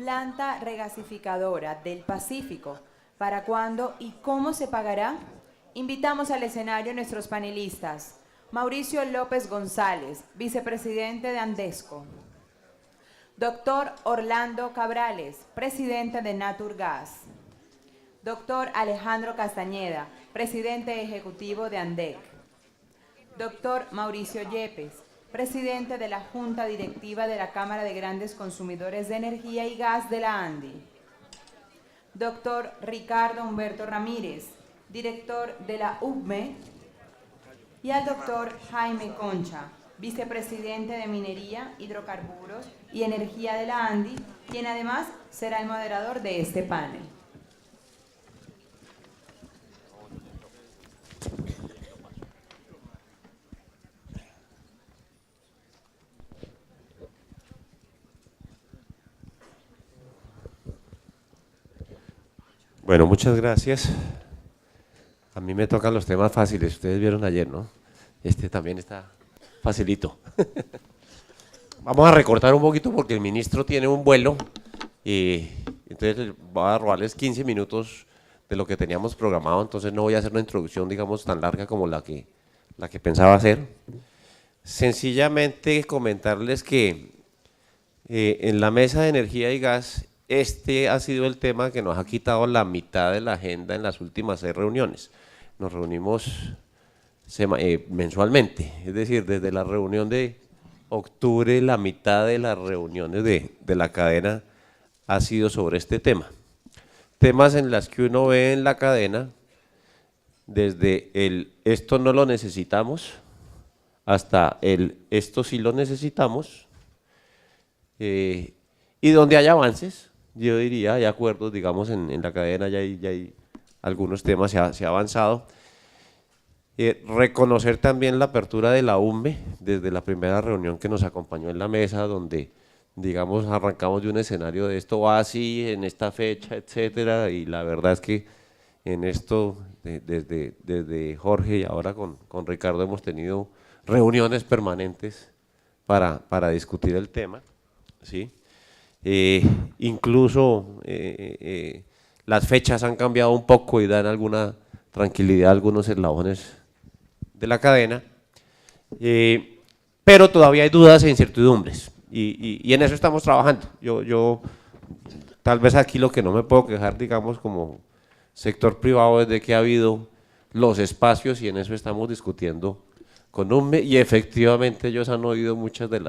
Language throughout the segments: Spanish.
Planta regasificadora del Pacífico. ¿Para cuándo y cómo se pagará? Invitamos al escenario a nuestros panelistas. Mauricio López González, vicepresidente de Andesco. Doctor Orlando Cabrales, presidente de Naturgas. Doctor Alejandro Castañeda, presidente ejecutivo de ANDEC. Doctor Mauricio Yepes, presidente de la Junta Directiva de la Cámara de Grandes Consumidores de Energía y Gas de la ANDI. Doctor Ricardo Humberto Ramírez, director de la UBME. Y al doctor Jaime Concha, vicepresidente de Minería, Hidrocarburos y Energía de la ANDI, quien además será el moderador de este panel. Bueno, muchas gracias. A mí me tocan los temas fáciles, ustedes vieron ayer, ¿no? Este también está facilito. Vamos a recortar un poquito porque el ministro tiene un vuelo y entonces voy a robarles 15 minutos de lo que teníamos programado, entonces no voy a hacer una introducción, digamos, tan larga como la que pensaba hacer. Sencillamente comentarles que en la mesa de energía y gas, este ha sido el tema que nos ha quitado la mitad de la agenda en las últimas 6 reuniones. Nos reunimos mensualmente, es decir, desde la reunión de octubre, la mitad de las reuniones de la cadena ha sido sobre este tema. Temas en las que uno ve en la cadena, desde el esto no lo necesitamos, hasta el esto sí lo necesitamos, y donde hay avances, yo diría, hay acuerdos, digamos, en la cadena ya hay algunos temas, se ha avanzado. Reconocer también la apertura de la UME desde la primera reunión que nos acompañó en la mesa, donde, digamos, arrancamos de un escenario de esto va así, en esta fecha, etcétera, y la verdad es que en esto, desde Jorge y ahora con Ricardo hemos tenido reuniones permanentes para discutir el tema, ¿sí? Incluso las fechas han cambiado un poco y dan alguna tranquilidad a algunos eslabones de la cadena, pero todavía hay dudas e incertidumbres y en eso estamos trabajando. Yo tal vez aquí lo que no me puedo quejar, digamos, como sector privado es de que ha habido los espacios y en eso estamos discutiendo con UME y efectivamente ellos han oído muchas de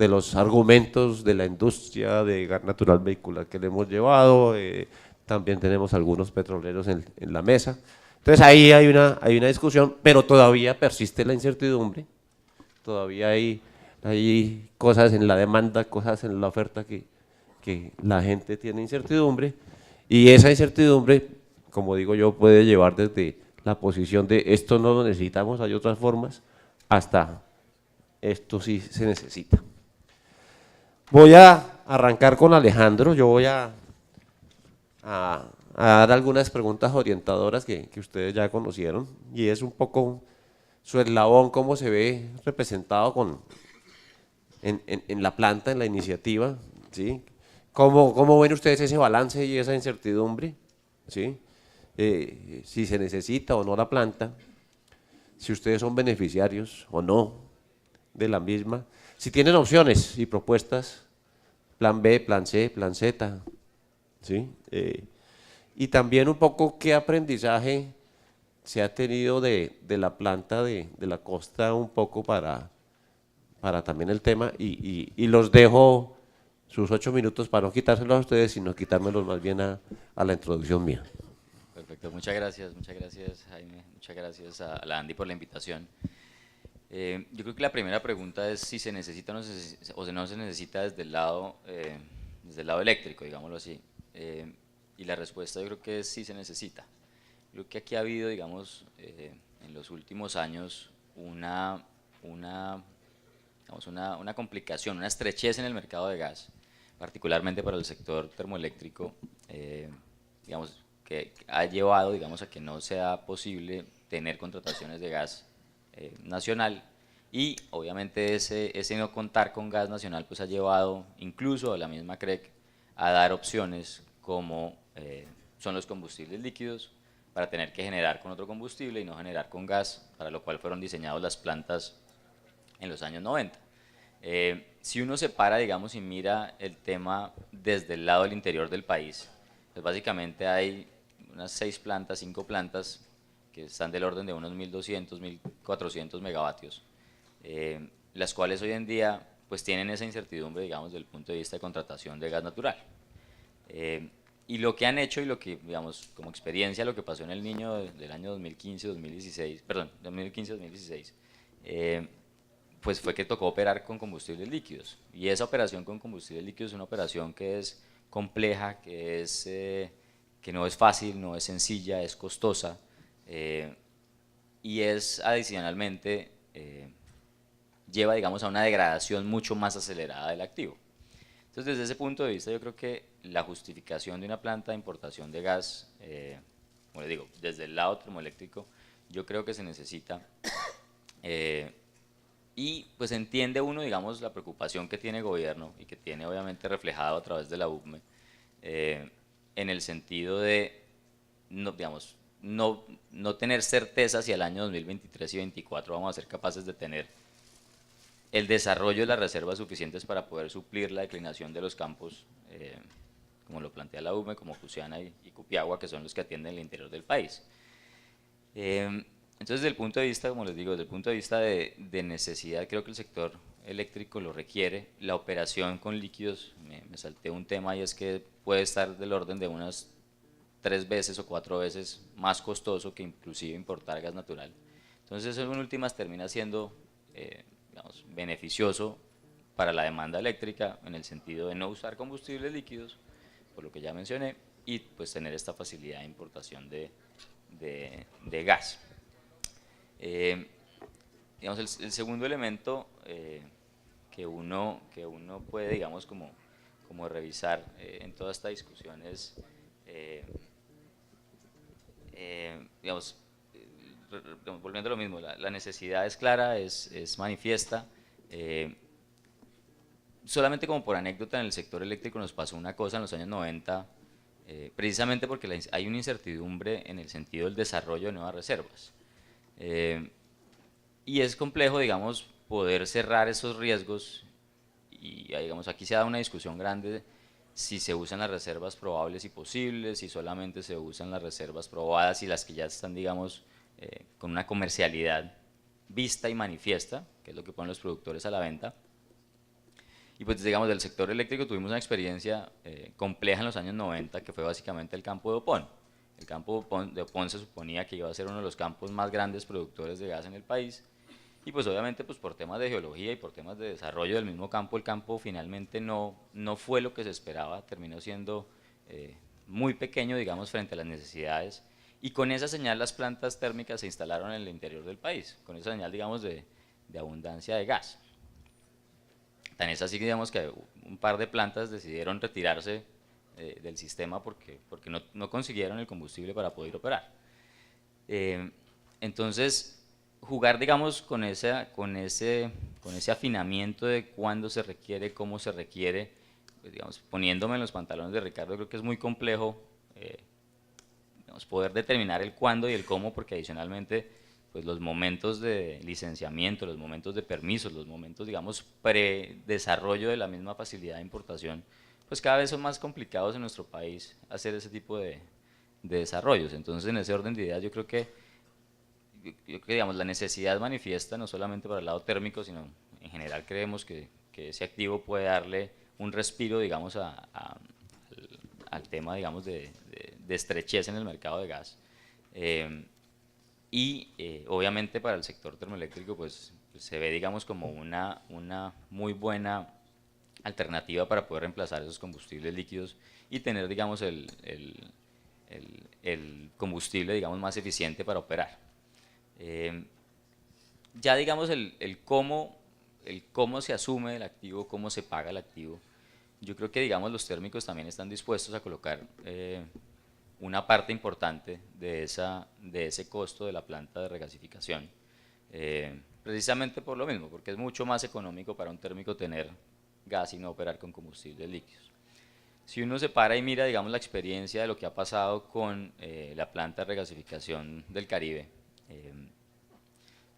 los argumentos de la industria de gas natural vehicular que le hemos llevado, también tenemos algunos petroleros en la mesa. Entonces ahí hay una discusión, pero todavía persiste la incertidumbre, todavía hay cosas en la demanda, cosas en la oferta que la gente tiene incertidumbre, y esa incertidumbre, como digo yo, puede llevar desde la posición de esto no lo necesitamos, hay otras formas, hasta esto sí se necesita. Voy a arrancar con Alejandro, yo voy a dar algunas preguntas orientadoras que ustedes ya conocieron y es un poco su eslabón, cómo se ve representado en la planta, en la iniciativa, ¿sí? ¿Cómo ven ustedes ese balance y esa incertidumbre? ¿Sí? Si se necesita o no la planta, si ustedes son beneficiarios o no de la misma, si tienen opciones y propuestas, plan B, plan C, plan Z, ¿sí? Y también un poco qué aprendizaje se ha tenido de la planta de la costa un poco para también el tema y los dejo sus 8 minutos para no quitárselos a ustedes, sino quitármelos más bien a la introducción mía. Perfecto, muchas gracias Jaime, muchas gracias a la Andy por la invitación. Yo creo que la primera pregunta es si se necesita o no se necesita desde el lado eléctrico, digámoslo así. Y la respuesta yo creo que es sí se necesita. Creo que aquí ha habido, digamos, en los últimos años una complicación, una estrechez en el mercado de gas, particularmente para el sector termoeléctrico, digamos, que ha llevado, digamos, a que no sea posible tener contrataciones de gas nacional y obviamente ese no contar con gas nacional pues ha llevado incluso a la misma CREC a dar opciones como son los combustibles líquidos, para tener que generar con otro combustible y no generar con gas, para lo cual fueron diseñadas las plantas en los años 90. Si uno separa, digamos, y mira el tema desde el lado del interior del país, pues básicamente hay unas 6 plantas, 5 plantas que están del orden de unos 1.200, 1.400 megavatios, las cuales hoy en día pues tienen esa incertidumbre, digamos, desde el punto de vista de contratación de gas natural. Y lo que han hecho y lo que, digamos, como experiencia, lo que pasó en el Niño del año 2015-2016, perdón, 2015-2016, pues fue que tocó operar con combustibles líquidos. Y esa operación con combustibles líquidos es una operación que es compleja, que no es fácil, no es sencilla, es costosa, y es adicionalmente, lleva, digamos, a una degradación mucho más acelerada del activo. Entonces, desde ese punto de vista, yo creo que la justificación de una planta de importación de gas, como les digo, desde el lado termoeléctrico, yo creo que se necesita, y pues entiende uno, digamos, la preocupación que tiene el gobierno y que tiene obviamente reflejado a través de la UCME, en el sentido de, no, digamos, no tener certeza si al año 2023 y 2024 vamos a ser capaces de tener el desarrollo de las reservas suficientes para poder suplir la declinación de los campos, como lo plantea la UME, como Cusiana y Cupiagua, que son los que atienden el interior del país. Entonces, desde el punto de vista, como les digo, desde el punto de vista de necesidad, creo que el sector eléctrico lo requiere. La operación con líquidos, me salté un tema, y es que puede estar del orden de unas 3 veces o 4 veces más costoso que inclusive importar gas natural. Entonces, eso en últimas termina siendo, digamos, beneficioso para la demanda eléctrica, en el sentido de no usar combustibles líquidos, por lo que ya mencioné, y pues tener esta facilidad de importación de gas. Digamos, el segundo elemento, que uno puede, digamos, como revisar en toda esta discusión es, digamos, volviendo a lo mismo, la necesidad es clara, es manifiesta. Solamente como por anécdota, en el sector eléctrico nos pasó una cosa en los años 90, precisamente porque hay una incertidumbre en el sentido del desarrollo de nuevas reservas. Y es complejo, digamos, poder cerrar esos riesgos, y digamos, aquí se ha dado una discusión grande si se usan las reservas probables y posibles, si solamente se usan las reservas probadas y las que ya están, digamos, con una comercialidad vista y manifiesta, que es lo que ponen los productores a la venta. Y pues, digamos, del sector eléctrico tuvimos una experiencia compleja en los años 90, que fue básicamente el campo de Opón. El campo de Opón se suponía que iba a ser uno de los campos más grandes productores de gas en el país, y pues obviamente, pues por temas de geología y por temas de desarrollo del mismo campo, el campo finalmente no fue lo que se esperaba, terminó siendo muy pequeño, digamos, frente a las necesidades, y con esa señal las plantas térmicas se instalaron en el interior del país, con esa señal, digamos, de abundancia de gas. Tan es así que, digamos, que un par de plantas decidieron retirarse del sistema porque no consiguieron el combustible para poder operar. Entonces, jugar, digamos, con ese afinamiento de cuándo se requiere, cómo se requiere, pues, digamos, poniéndome en los pantalones de Ricardo, creo que es muy complejo, digamos, poder determinar el cuándo y el cómo, porque adicionalmente, pues los momentos de licenciamiento, los momentos de permisos, los momentos, digamos, pre-desarrollo de la misma facilidad de importación, pues cada vez son más complicados en nuestro país hacer ese tipo de desarrollos. Entonces, en ese orden de ideas, yo creo que, digamos, la necesidad manifiesta no solamente para el lado térmico, sino en general creemos que ese activo puede darle un respiro, digamos, al tema, digamos, de estrechez en el mercado de gas. Obviamente para el sector termoeléctrico, pues se ve, digamos, como una muy buena alternativa para poder reemplazar esos combustibles líquidos y tener, digamos, el combustible, digamos, más eficiente para operar. Ya, digamos, el cómo se asume el activo, cómo se paga el activo, yo creo que, digamos, los térmicos también están dispuestos a colocar una parte importante de ese costo de la planta de regasificación, precisamente por lo mismo, porque es mucho más económico para un térmico tener gas y no operar con combustibles líquidos. Si uno se para y mira, digamos, la experiencia de lo que ha pasado con la planta de regasificación del Caribe,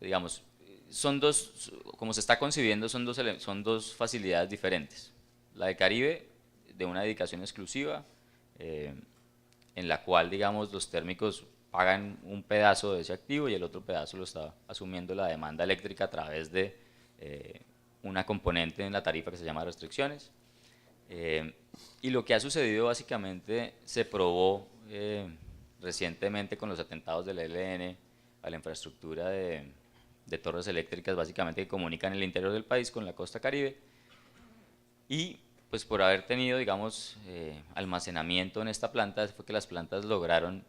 digamos, son dos, como se está concibiendo, son dos facilidades diferentes. La de Caribe, de una dedicación exclusiva, en la cual, digamos, los térmicos pagan un pedazo de ese activo y el otro pedazo lo está asumiendo la demanda eléctrica a través de una componente en la tarifa que se llama restricciones. Y lo que ha sucedido básicamente se probó recientemente con los atentados del ELN a la infraestructura de torres eléctricas básicamente que comunican el interior del país con la costa Caribe, y pues por haber tenido, digamos, almacenamiento en esta planta fue que las plantas lograron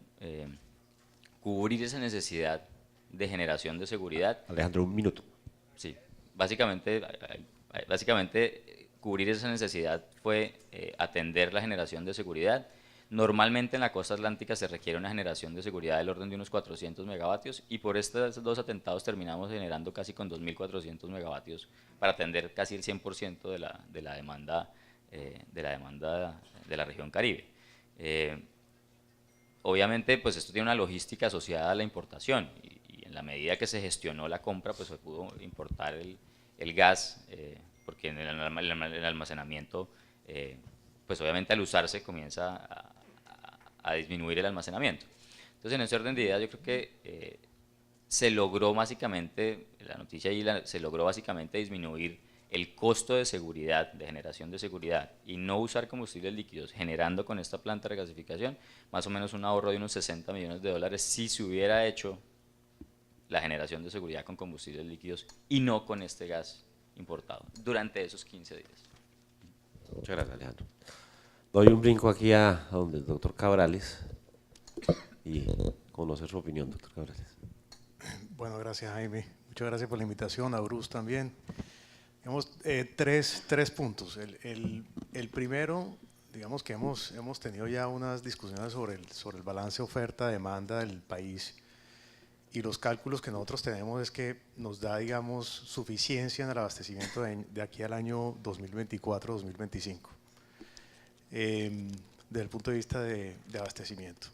cubrir esa necesidad de generación de seguridad. Alejandro, un minuto. Sí, básicamente cubrir esa necesidad fue atender la generación de seguridad. Normalmente en la costa atlántica se requiere una generación de seguridad del orden de unos 400 megavatios y por estos dos atentados terminamos generando casi con 2.400 megavatios para atender casi el 100% de la demanda de la región Caribe. Obviamente pues esto tiene una logística asociada a la importación y en la medida que se gestionó la compra pues se pudo importar el gas, porque en el almacenamiento pues obviamente al usarse comienza a disminuir el almacenamiento. Entonces en ese orden de ideas yo creo que se logró básicamente, la noticia ahí se logró básicamente disminuir el costo de seguridad, de generación de seguridad y no usar combustibles líquidos, generando con esta planta de regasificación más o menos un ahorro de unos 60 millones de dólares si se hubiera hecho la generación de seguridad con combustibles líquidos y no con este gas importado durante esos 15 días. Muchas gracias, Alejandro. Doy un brinco aquí a donde el doctor Cabrales y conocer su opinión, doctor Cabrales. Bueno, gracias Jaime. Muchas gracias por la invitación, a Bruce también. Digamos, tres puntos. El primero, digamos que hemos tenido ya unas discusiones sobre el balance oferta-demanda del país y los cálculos que nosotros tenemos es que nos da, digamos, suficiencia en el abastecimiento de aquí al año 2024-2025, desde el punto de vista de abastecimiento.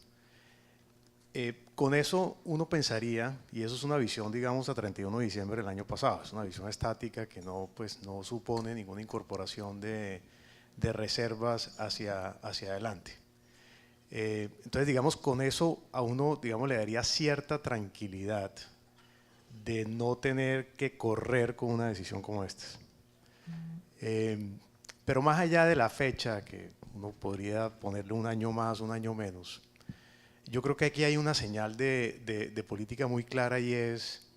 Con eso uno pensaría, y eso es una visión, digamos, a 31 de diciembre del año pasado, es una visión estática que no supone ninguna incorporación de reservas hacia adelante. Entonces, digamos, con eso a uno, digamos, le daría cierta tranquilidad de no tener que correr con una decisión como esta. Pero más allá de la fecha, que uno podría ponerle un año más, un año menos, yo creo que aquí hay una señal de política muy clara y es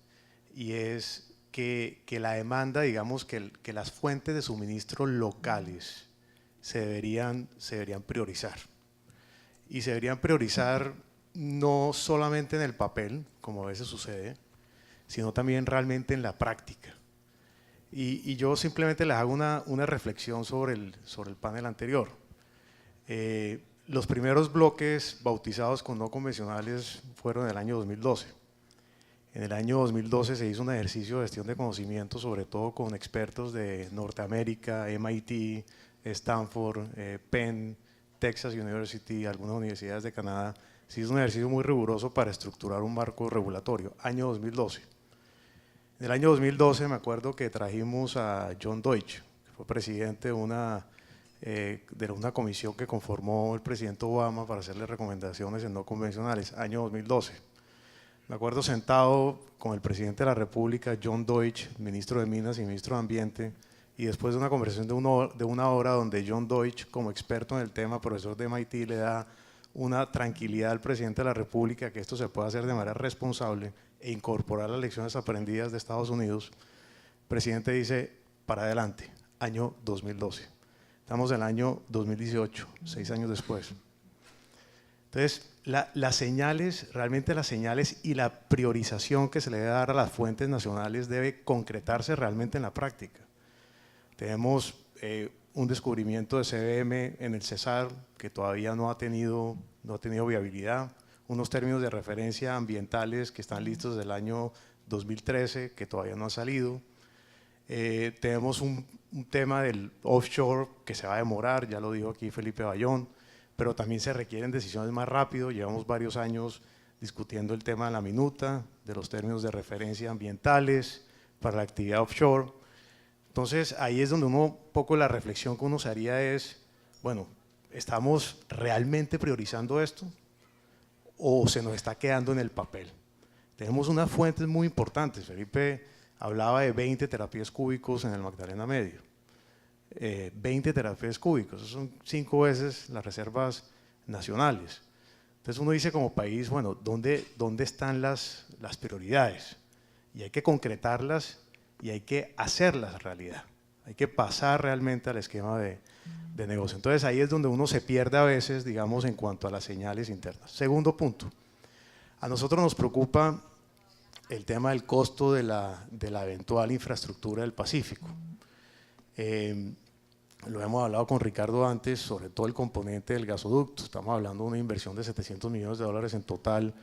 que la demanda, digamos, que las fuentes de suministro locales se deberían priorizar. Y se deberían priorizar no solamente en el papel, como a veces sucede, sino también realmente en la práctica. Y yo simplemente les hago una reflexión sobre el panel anterior. Los primeros bloques bautizados con no convencionales fueron en el año 2012. En el año 2012 se hizo un ejercicio de gestión de conocimiento, sobre todo con expertos de Norteamérica, MIT, Stanford, Penn, Texas University, algunas universidades de Canadá. Se hizo un ejercicio muy riguroso para estructurar un marco regulatorio, año 2012. En el año 2012 me acuerdo que trajimos a John Deutsch, que fue presidente de una comisión que conformó el presidente Obama para hacerle recomendaciones en no convencionales, año 2012. Me acuerdo sentado con el presidente de la República, John Deutsch, ministro de Minas y ministro de Ambiente, y después de una conversación de una hora donde John Deutsch, como experto en el tema, profesor de MIT, le da una tranquilidad al presidente de la República que esto se puede hacer de manera responsable e incorporar las lecciones aprendidas de Estados Unidos. El presidente dice, para adelante, año 2012. Estamos en el año 2018, 6 años después. Entonces, las señales, realmente las señales y la priorización que se le debe dar a las fuentes nacionales debe concretarse realmente en la práctica. Tenemos un descubrimiento de CBM en el Cesar que todavía no ha tenido viabilidad, unos términos de referencia ambientales que están listos desde el año 2013 que todavía no han salido. Tenemos un tema del offshore que se va a demorar, ya lo dijo aquí Felipe Bayón, pero también se requieren decisiones más rápido. Llevamos varios años discutiendo el tema de la minuta, de los términos de referencia ambientales para la actividad offshore. Entonces ahí es donde un poco la reflexión que uno se haría es, bueno, ¿estamos realmente priorizando esto o se nos está quedando en el papel? Tenemos unas fuentes muy importantes. Felipe hablaba de 20 terapias cúbicos en el Magdalena Medio. 20 terapias cúbicos, eso son 5 veces las reservas nacionales. Entonces uno dice como país, bueno, ¿dónde están las prioridades? Y hay que concretarlas y hay que hacerlas realidad. Hay que pasar realmente al esquema de negocio. Entonces ahí es donde uno se pierde a veces, digamos, en cuanto a las señales internas. Segundo punto, a nosotros nos preocupa el tema del costo de la eventual infraestructura del Pacífico. Lo hemos hablado con Ricardo antes, sobre todo el componente del gasoducto. Estamos hablando de una inversión de $700 millones en total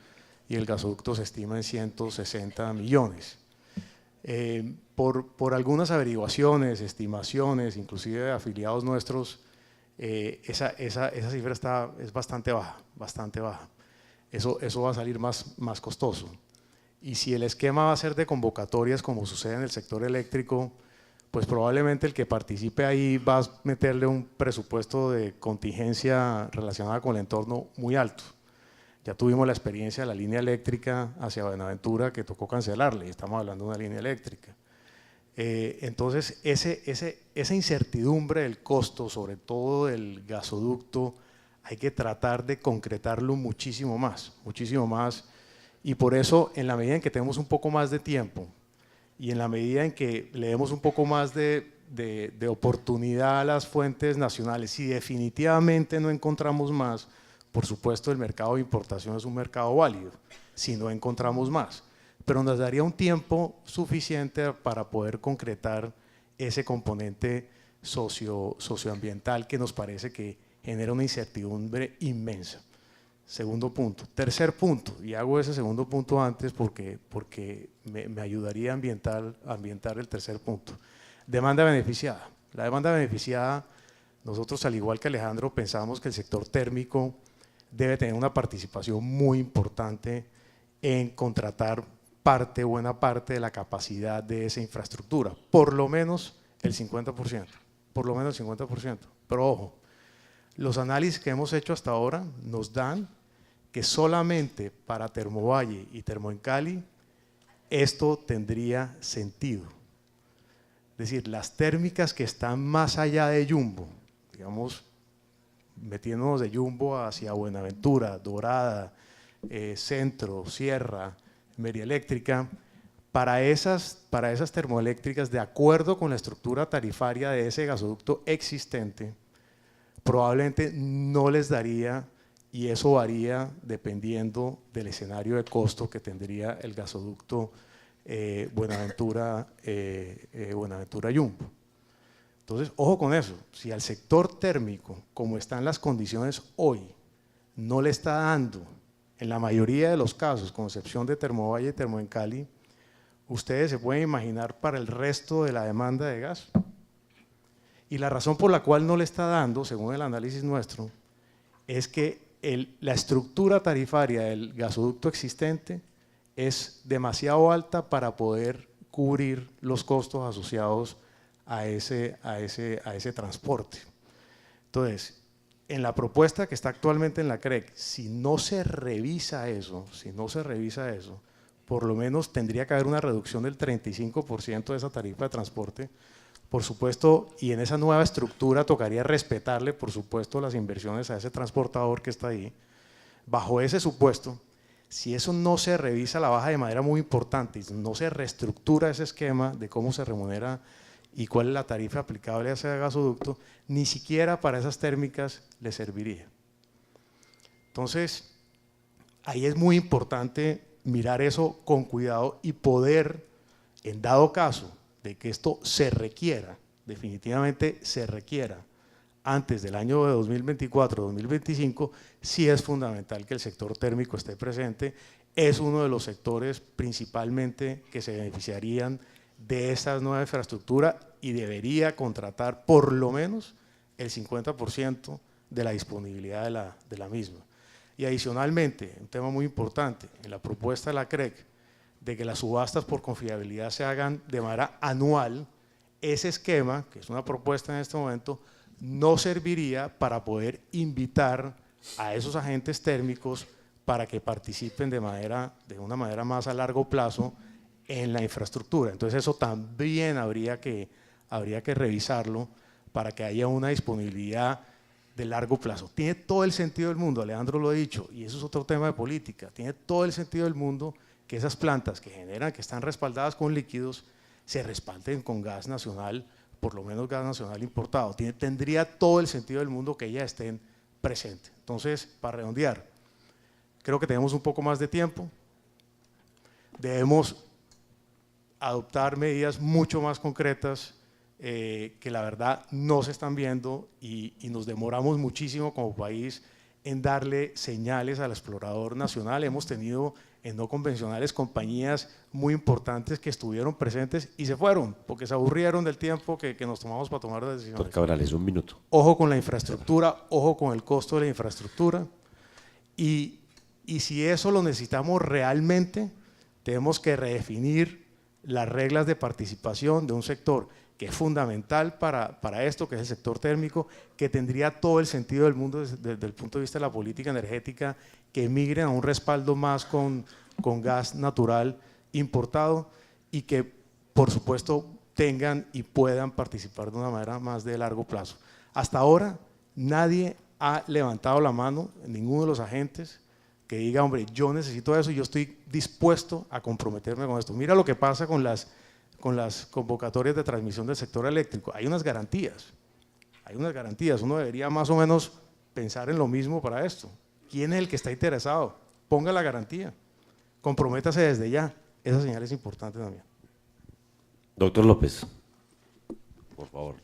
y el gasoducto se estima en 160 millones. Por algunas averiguaciones, estimaciones, inclusive de afiliados nuestros, esa cifra es bastante baja, bastante baja. Eso va a salir más costoso. Y si el esquema va a ser de convocatorias como sucede en el sector eléctrico, pues probablemente el que participe ahí va a meterle un presupuesto de contingencia relacionada con el entorno muy alto. Ya tuvimos la experiencia de la línea eléctrica hacia Buenaventura que tocó cancelarle, y estamos hablando de una línea eléctrica. Entonces, esa incertidumbre del costo, sobre todo del gasoducto, hay que tratar de concretarlo muchísimo más, y por eso, en la medida en que tenemos un poco más de tiempo, y en la medida en que le demos un poco más de oportunidad a las fuentes nacionales, si definitivamente no encontramos más, por supuesto el mercado de importación es un mercado válido, si no encontramos más, pero nos daría un tiempo suficiente para poder concretar ese componente socioambiental que nos parece que genera una incertidumbre inmensa. Segundo punto. Tercer punto, y hago ese segundo punto antes porque me ayudaría a ambientar el tercer punto. Demanda beneficiada. La demanda beneficiada, nosotros al igual que Alejandro pensamos que el sector térmico debe tener una participación muy importante en contratar buena parte de la capacidad de esa infraestructura, por lo menos el 50%, por lo menos el 50%. Pero ojo, los análisis que hemos hecho hasta ahora nos dan que solamente para Termovalle y Termoencali esto tendría sentido. Es decir, las térmicas que están más allá de Yumbo, digamos, metiéndonos de Yumbo hacia Buenaventura, Dorada, Centro, Sierra, Media Eléctrica, para esas termoeléctricas, de acuerdo con la estructura tarifaria de ese gasoducto existente, probablemente no les daría, y eso varía dependiendo del escenario de costo que tendría el gasoducto Buenaventura-Yumbo. Entonces, ojo con eso, si al sector térmico, como están las condiciones hoy, no le está dando, en la mayoría de los casos, con excepción de Termovalle y Termoencali, ustedes se pueden imaginar para el resto de la demanda de gas. Y la razón por la cual no le está dando, según el análisis nuestro, es que la estructura tarifaria del gasoducto existente es demasiado alta para poder cubrir los costos asociados a ese transporte. Entonces, en la propuesta que está actualmente en la CREC, si no se revisa eso, por lo menos tendría que haber una reducción del 35% de esa tarifa de transporte, por supuesto, y en esa nueva estructura tocaría respetarle, por supuesto, las inversiones a ese transportador que está ahí. Bajo ese supuesto, si eso no se revisa la baja de manera muy importante, y no se reestructura ese esquema de cómo se remunera y cuál es la tarifa aplicable a ese gasoducto, ni siquiera para esas térmicas le serviría. Entonces, ahí es muy importante mirar eso con cuidado y poder, en dado caso de que esto se requiera, definitivamente se requiera, antes del año de 2024-2025, sí es fundamental que el sector térmico esté presente, es uno de los sectores principalmente que se beneficiarían de esta nueva infraestructura y debería contratar por lo menos el 50% de la disponibilidad de la misma. Y adicionalmente, un tema muy importante, en la propuesta de la CREC, de que las subastas por confiabilidad se hagan de manera anual, ese esquema, que es una propuesta en este momento, no serviría para poder invitar a esos agentes térmicos para que participen de una manera más a largo plazo en la infraestructura. Entonces eso también habría que revisarlo para que haya una disponibilidad de largo plazo. Tiene todo el sentido del mundo, Alejandro lo ha dicho, y eso es otro tema de política, tiene todo el sentido del mundo que esas plantas que están respaldadas con líquidos, se respalden con gas nacional, por lo menos gas nacional importado. Tendría todo el sentido del mundo que ellas estén presentes. Entonces, para redondear, creo que tenemos un poco más de tiempo, debemos adoptar medidas mucho más concretas que la verdad no se están viendo y nos demoramos muchísimo como país en darle señales al explorador nacional. Hemos tenido en no convencionales compañías muy importantes que estuvieron presentes y se fueron porque se aburrieron del tiempo que nos tomamos para tomar decisiones. Doctor Cabrales, un minuto. Ojo con la infraestructura, ojo con el costo de la infraestructura y si eso lo necesitamos realmente, tenemos que redefinir las reglas de participación de un sector que es fundamental para esto, que es el sector térmico, que tendría todo el sentido del mundo desde el punto de vista de la política energética, que migren a un respaldo más con gas natural importado y que, por supuesto, tengan y puedan participar de una manera más de largo plazo. Hasta ahora, nadie ha levantado la mano, ninguno de los agentes, que diga, hombre, yo necesito eso y yo estoy dispuesto a comprometerme con esto. Mira lo que pasa con las convocatorias de transmisión del sector eléctrico. Hay unas garantías, uno debería más o menos pensar en lo mismo para esto. ¿Quién es el que está interesado? Ponga la garantía, comprométase desde ya, esa señal es importante también. Doctor López, por favor.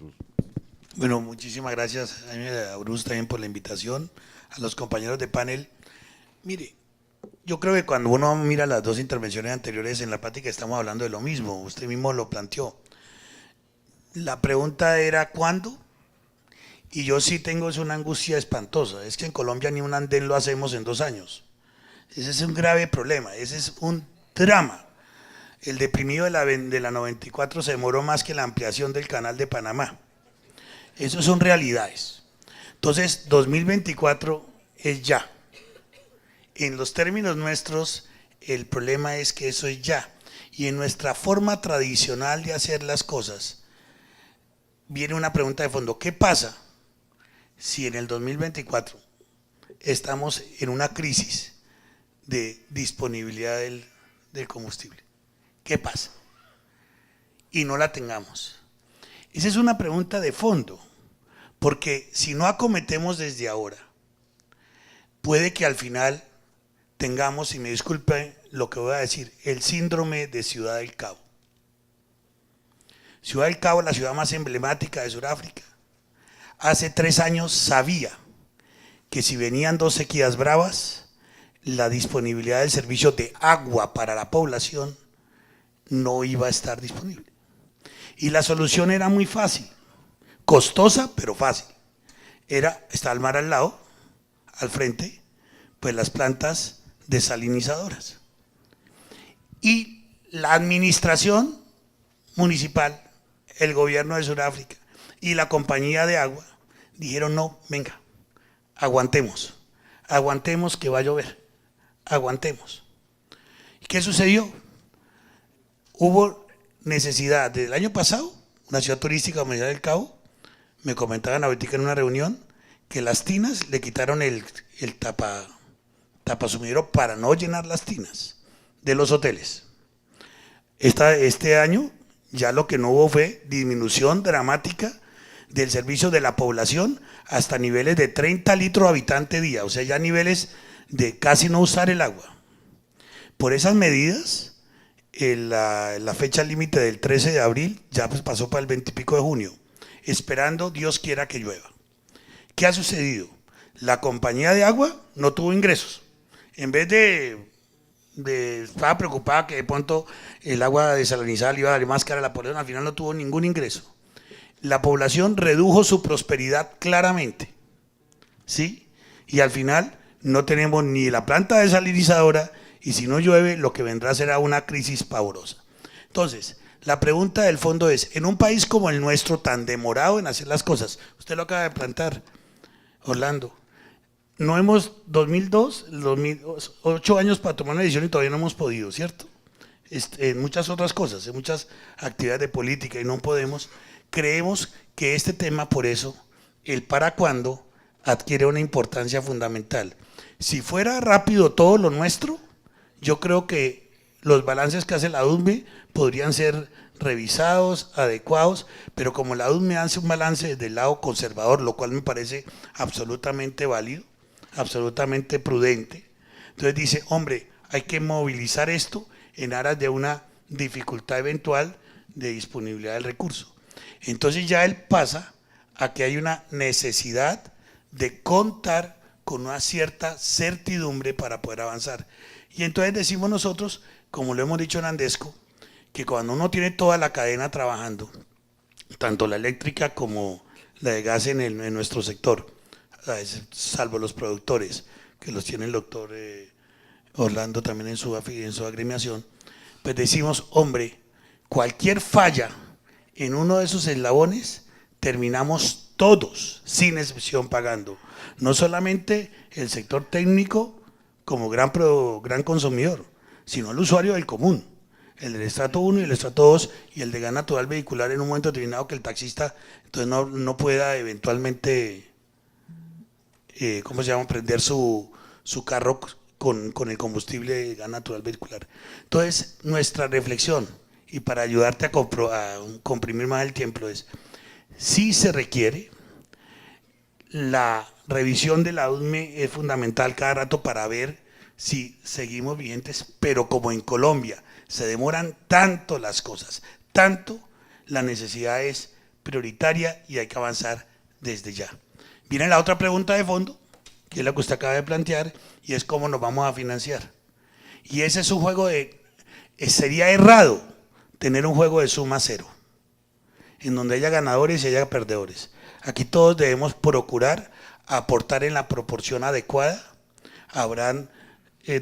Bueno, muchísimas gracias a Bruce también por la invitación, a los compañeros de panel. Mire, yo creo que cuando uno mira las dos intervenciones anteriores en la práctica estamos hablando de lo mismo, usted mismo lo planteó. La pregunta era ¿cuándo? Y yo sí tengo una angustia espantosa, es que en Colombia ni un andén lo hacemos en 2 años. Ese es un grave problema, ese es un drama. El deprimido de la 94 se demoró más que la ampliación del canal de Panamá. Eso son realidades. Entonces, 2024 es ya. En los términos nuestros, el problema es que eso es ya. Y en nuestra forma tradicional de hacer las cosas, viene una pregunta de fondo. ¿Qué pasa si en el 2024 estamos en una crisis de disponibilidad del combustible? ¿Qué pasa? Y no la tengamos. Esa es una pregunta de fondo, porque si no acometemos desde ahora, puede que al final tengamos, y me disculpe lo que voy a decir, el síndrome de Ciudad del Cabo. Ciudad del Cabo, la ciudad más emblemática de Sudáfrica, hace 3 años sabía que si venían 2 sequías bravas, la disponibilidad del servicio de agua para la población no iba a estar disponible. Y la solución era muy fácil, costosa pero fácil. Está el mar al lado, al frente, pues las plantas desalinizadoras. Y la administración municipal, el gobierno de Sudáfrica y la compañía de agua dijeron no, venga, aguantemos que va a llover, aguantemos. ¿Y qué sucedió? Hubo necesidad, desde el año pasado, una ciudad turística como Ciudad del Cabo, me comentaban ahorita en una reunión que las tinas le quitaron el tapasumidero para no llenar las tinas de los hoteles. Este año ya lo que no hubo fue disminución dramática del servicio de la población hasta niveles de 30 litros habitante día, o sea, ya niveles de casi no usar el agua. Por esas medidas, la fecha límite del 13 de abril ya pues pasó para el 20 y pico de junio, esperando Dios quiera que llueva. ¿Qué ha sucedido? La compañía de agua no tuvo ingresos. En vez de estaba preocupada que de pronto el agua desalinizada le iba a dar más cara a la población, al final no tuvo ningún ingreso. La población redujo su prosperidad claramente, ¿sí? Y al final no tenemos ni la planta desalinizadora y si no llueve lo que vendrá será una crisis pavorosa. Entonces, la pregunta del fondo es, en un país como el nuestro, tan demorado en hacer las cosas, usted lo acaba de plantar, Orlando, no hemos, 2002, 8 años para tomar una decisión y todavía no hemos podido, ¿cierto? En muchas otras cosas, en muchas actividades de política y no podemos. Creemos que este tema, por eso, el para cuándo, adquiere una importancia fundamental. Si fuera rápido todo lo nuestro, yo creo que los balances que hace la UDME podrían ser revisados, adecuados, pero como la UDME hace un balance desde el lado conservador, lo cual me parece absolutamente válido, absolutamente prudente, entonces dice, hombre, hay que movilizar esto en aras de una dificultad eventual de disponibilidad del recurso. Entonces ya él pasa a que hay una necesidad de contar con una cierta certidumbre para poder avanzar. Y entonces decimos nosotros, como lo hemos dicho en Andesco, que cuando uno tiene toda la cadena trabajando, tanto la eléctrica como la de gas en nuestro sector, salvo los productores, que los tiene el doctor Orlando también en su agremiación, pues decimos, hombre, cualquier falla en uno de esos eslabones, terminamos todos, sin excepción, pagando. No solamente el sector técnico como gran consumidor, sino el usuario del común, el del estrato 1 y el estrato 2 y el de gas natural vehicular en un momento determinado que el taxista entonces no pueda eventualmente, prender su carro con el combustible de gas natural vehicular. Entonces, nuestra reflexión, y para ayudarte a comprimir más el tiempo, es, sí se requiere, la revisión de la UDME es fundamental cada rato para ver si seguimos vigentes, pero como en Colombia se demoran tanto las cosas, tanto, la necesidad es prioritaria y hay que avanzar desde ya. Viene la otra pregunta de fondo, que es la que usted acaba de plantear, y es cómo nos vamos a financiar. Y ese es un juego sería errado tener un juego de suma cero, en donde haya ganadores y haya perdedores. Aquí todos debemos procurar aportar en la proporción adecuada. Habrán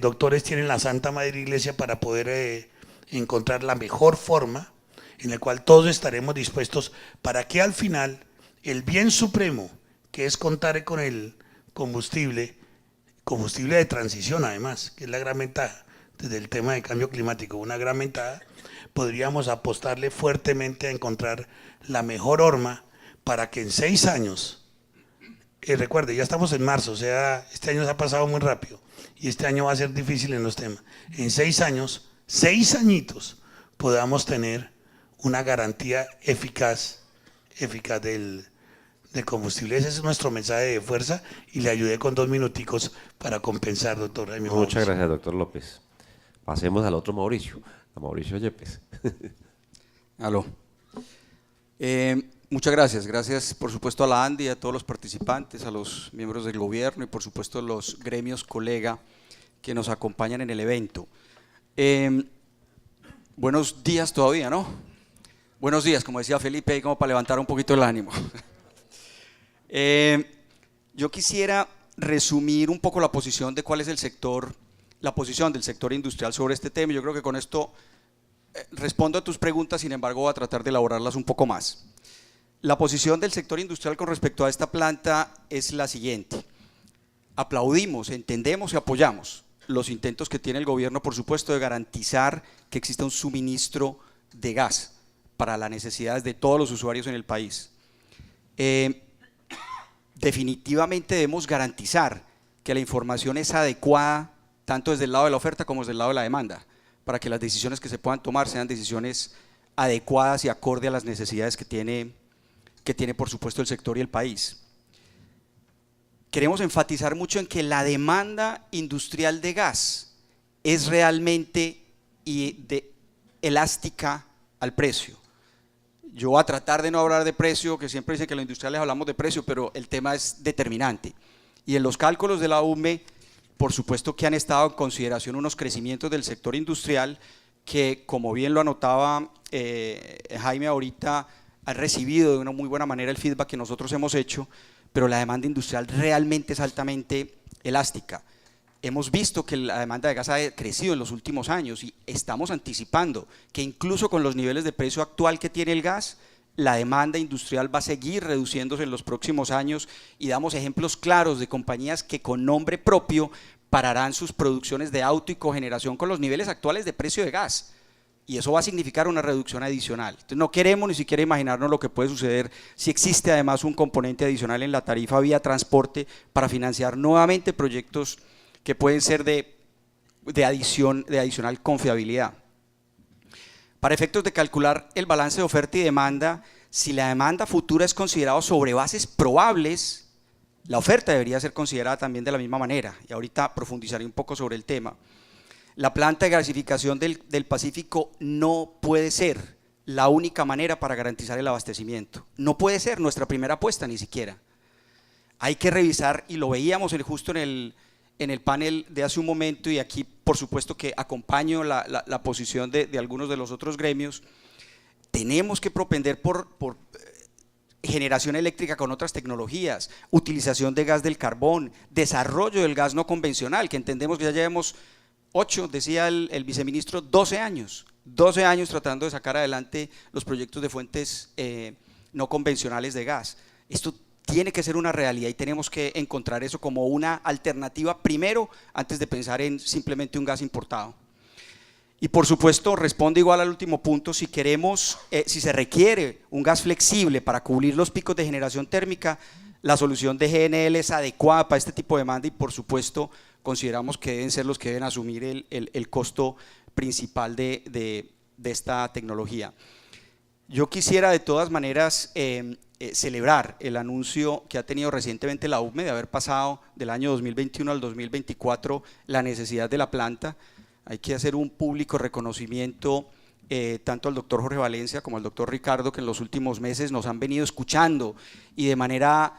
doctores, tienen la Santa Madre Iglesia para poder encontrar la mejor forma en la cual todos estaremos dispuestos para que al final el bien supremo, que es contar con el combustible de transición además, que es la gran ventaja desde el tema de cambio climático, una gran ventaja, podríamos apostarle fuertemente a encontrar la mejor horma para que en 6 años, recuerde, ya estamos en marzo, o sea, este año se ha pasado muy rápido y este año va a ser difícil en los temas. En 6 años, 6 añitos, podamos tener una garantía eficaz del combustible. Ese es nuestro mensaje de fuerza y le ayudé con 2 minuticos para compensar, doctor Jaime. Muchas gracias, doctor López. Pasemos al otro Mauricio, a Mauricio Yepes. Aló. Muchas gracias. Gracias, por supuesto, a la ANDI, a todos los participantes, a los miembros del gobierno y, por supuesto, a los gremios colega que nos acompañan en el evento. Buenos días todavía, ¿no? Buenos días, como decía Felipe, ahí como para levantar un poquito el ánimo. Yo quisiera resumir un poco la posición de cuál es la posición del sector industrial sobre este tema. Yo creo que con esto respondo a tus preguntas, sin embargo voy a tratar de elaborarlas un poco más. La posición del sector industrial con respecto a esta planta es la siguiente. Aplaudimos, entendemos y apoyamos los intentos que tiene el gobierno, por supuesto, de garantizar que exista un suministro de gas para las necesidades de todos los usuarios en el país. Definitivamente debemos garantizar que la información es adecuada tanto desde el lado de la oferta como desde el lado de la demanda, para que las decisiones que se puedan tomar sean decisiones adecuadas y acorde a las necesidades que tiene por supuesto el sector y el país. Queremos enfatizar mucho en que la demanda industrial de gas es realmente elástica al precio. Yo voy a tratar de no hablar de precio, que siempre dicen que los industriales hablamos de precio, pero el tema es determinante. Y en los cálculos de la UME por supuesto que han estado en consideración unos crecimientos del sector industrial que, como bien lo anotaba Jaime ahorita, han recibido de una muy buena manera el feedback que nosotros hemos hecho, pero la demanda industrial realmente es altamente elástica. Hemos visto que la demanda de gas ha crecido en los últimos años y estamos anticipando que incluso con los niveles de precio actual que tiene el gas, la demanda industrial va a seguir reduciéndose en los próximos años, y damos ejemplos claros de compañías que con nombre propio pararán sus producciones de auto y cogeneración con los niveles actuales de precio de gas, y eso va a significar una reducción adicional. Entonces no queremos ni siquiera imaginarnos lo que puede suceder si existe además un componente adicional en la tarifa vía transporte para financiar nuevamente proyectos que pueden ser de adicional confiabilidad. Para efectos de calcular el balance de oferta y demanda, si la demanda futura es considerada sobre bases probables, la oferta debería ser considerada también de la misma manera, y ahorita profundizaré un poco sobre el tema. La planta de gasificación del Pacífico no puede ser la única manera para garantizar el abastecimiento. No puede ser nuestra primera apuesta ni siquiera. Hay que revisar, y lo veíamos justo en el panel de hace un momento, y aquí por supuesto que acompaño la posición de algunos de los otros gremios. Tenemos que propender por generación eléctrica con otras tecnologías, utilización de gas del carbón, desarrollo del gas no convencional, que entendemos que ya llevamos 8, decía el viceministro, 12 años tratando de sacar adelante los proyectos de fuentes no convencionales de gas. Esto tiene que ser una realidad y tenemos que encontrar eso como una alternativa primero, antes de pensar en simplemente un gas importado. Y por supuesto, responde igual al último punto, si se requiere un gas flexible para cubrir los picos de generación térmica, la solución de GNL es adecuada para este tipo de demanda, y por supuesto consideramos que deben ser los que deben asumir el costo principal de esta tecnología. Yo quisiera de todas maneras celebrar el anuncio que ha tenido recientemente la UPME de haber pasado del año 2021 al 2024 la necesidad de la planta. Hay que hacer un público reconocimiento tanto al doctor Jorge Valencia como al doctor Ricardo, que en los últimos meses nos han venido escuchando y de manera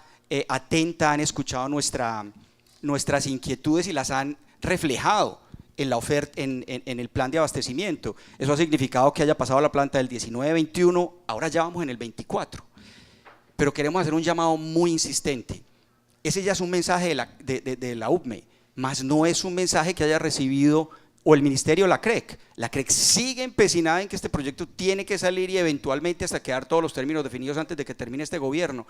atenta han escuchado nuestras inquietudes y las han reflejado en la oferta, en el plan de abastecimiento. Eso ha significado que haya pasado la planta del 19-21, ahora ya vamos en el 24. Pero queremos hacer un llamado muy insistente. Ese ya es un mensaje de la UPME, mas no es un mensaje que haya recibido o el ministerio o la CREC. La CREC sigue empecinada en que este proyecto tiene que salir y eventualmente hasta quedar todos los términos definidos antes de que termine este gobierno.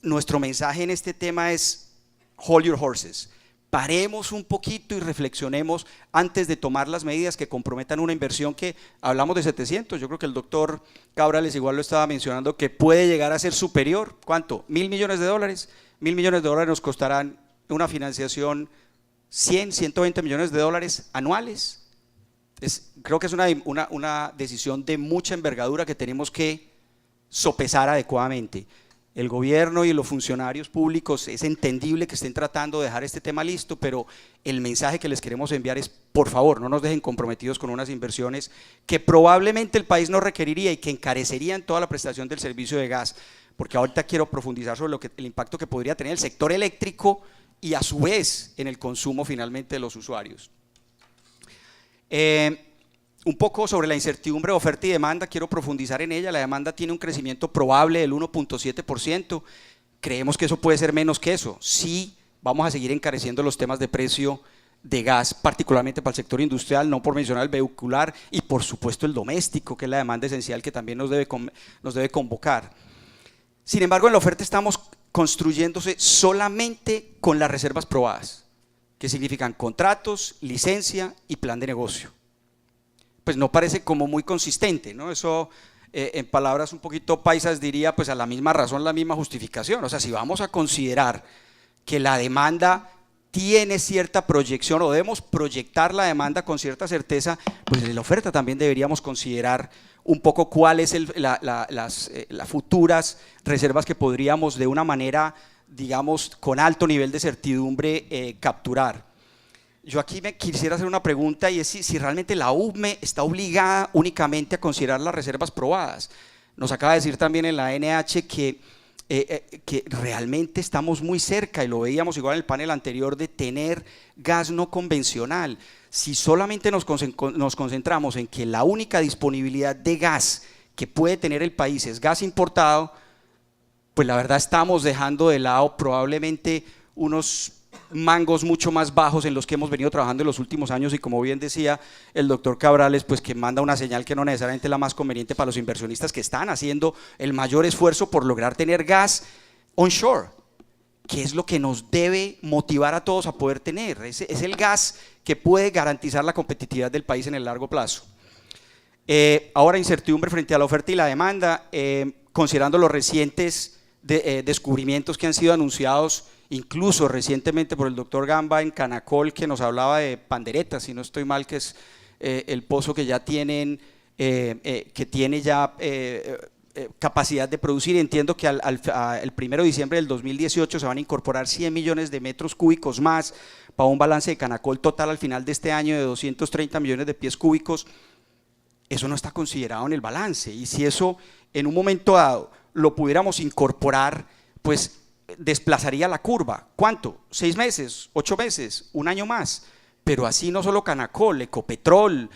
Nuestro mensaje en este tema es hold your horses. Paremos un poquito y reflexionemos antes de tomar las medidas que comprometan una inversión que hablamos de 700, yo creo que el doctor Cabrales igual lo estaba mencionando, que puede llegar a ser superior. ¿Cuánto? $1.000 millones. $1.000 millones nos costarán una financiación 100, 120 millones de dólares anuales. Creo que es una decisión de mucha envergadura que tenemos que sopesar adecuadamente. El gobierno y los funcionarios públicos es entendible que estén tratando de dejar este tema listo, pero el mensaje que les queremos enviar es: por favor, no nos dejen comprometidos con unas inversiones que probablemente el país no requeriría y que encarecerían toda la prestación del servicio de gas, porque ahorita quiero profundizar sobre el impacto que podría tener el sector eléctrico y a su vez en el consumo finalmente de los usuarios. Un poco sobre la incertidumbre de oferta y demanda, quiero profundizar en ella. La demanda tiene un crecimiento probable del 1.7%, creemos que eso puede ser menos que eso. Sí, vamos a seguir encareciendo los temas de precio de gas, particularmente para el sector industrial, no por mencionar el vehicular, y por supuesto el doméstico, que es la demanda esencial que también nos debe convocar. Sin embargo, en la oferta estamos construyéndose solamente con las reservas probadas, que significan contratos, licencia y plan de negocio. Pues no parece como muy consistente, ¿no? Eso en palabras un poquito paisas diría, pues a la misma razón, la misma justificación. O sea, si vamos a considerar que la demanda tiene cierta proyección o debemos proyectar la demanda con cierta certeza, pues en la oferta también deberíamos considerar un poco cuáles las futuras reservas que podríamos de una manera, digamos, con alto nivel de certidumbre capturar. Yo aquí me quisiera hacer una pregunta, y es si realmente la UPME está obligada únicamente a considerar las reservas probadas. Nos acaba de decir también en la NH que que realmente estamos muy cerca, y lo veíamos igual en el panel anterior, de tener gas no convencional. Si solamente nos concentramos en que la única disponibilidad de gas que puede tener el país es gas importado, pues la verdad estamos dejando de lado probablemente unos mangos mucho más bajos en los que hemos venido trabajando en los últimos años, y como bien decía el doctor Cabrales, pues que manda una señal que no necesariamente es la más conveniente para los inversionistas que están haciendo el mayor esfuerzo por lograr tener gas onshore, que es lo que nos debe motivar a todos a poder tener. Es el gas que puede garantizar la competitividad del país en el largo plazo. Ahora, incertidumbre frente a la oferta y la demanda, considerando los recientes descubrimientos que han sido anunciados, incluso recientemente por el doctor Gamba en Canacol, que nos hablaba de Panderetas, si no estoy mal, que es el pozo que ya tienen, que tiene ya capacidad de producir. Entiendo que el 1 de diciembre del 2018 se van a incorporar 100 millones de metros cúbicos más, para un balance de Canacol total al final de este año de 230 millones de pies cúbicos. Eso no está considerado en el balance, y si eso en un momento dado lo pudiéramos incorporar, pues desplazaría la curva. ¿Cuánto? 6 meses, 8 meses, un año más. Pero así no solo Canacol, Ecopetrol,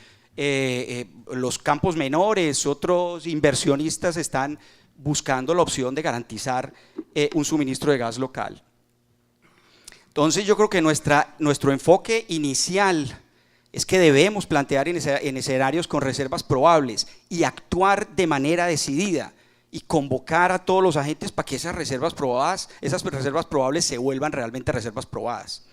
los campos menores, otros inversionistas están buscando la opción de garantizar un suministro de gas local. Entonces yo creo que nuestro enfoque inicial es que debemos plantear en escenarios con reservas probables y actuar de manera decidida, y convocar a todos los agentes para que esas reservas probables se vuelvan realmente reservas probadas.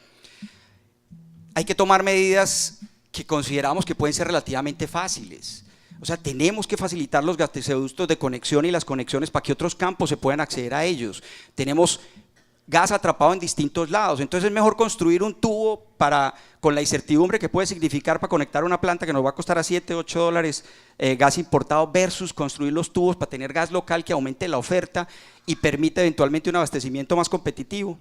Hay que tomar medidas que consideramos que pueden ser relativamente fáciles. O sea, tenemos que facilitar los gasoductos de conexión y las conexiones para que otros campos se puedan acceder a ellos. Tenemos gas atrapado en distintos lados, entonces es mejor construir un tubo con la incertidumbre que puede significar para conectar una planta que nos va a costar a 7, 8 dólares gas importado, versus construir los tubos para tener gas local que aumente la oferta y permita eventualmente un abastecimiento más competitivo.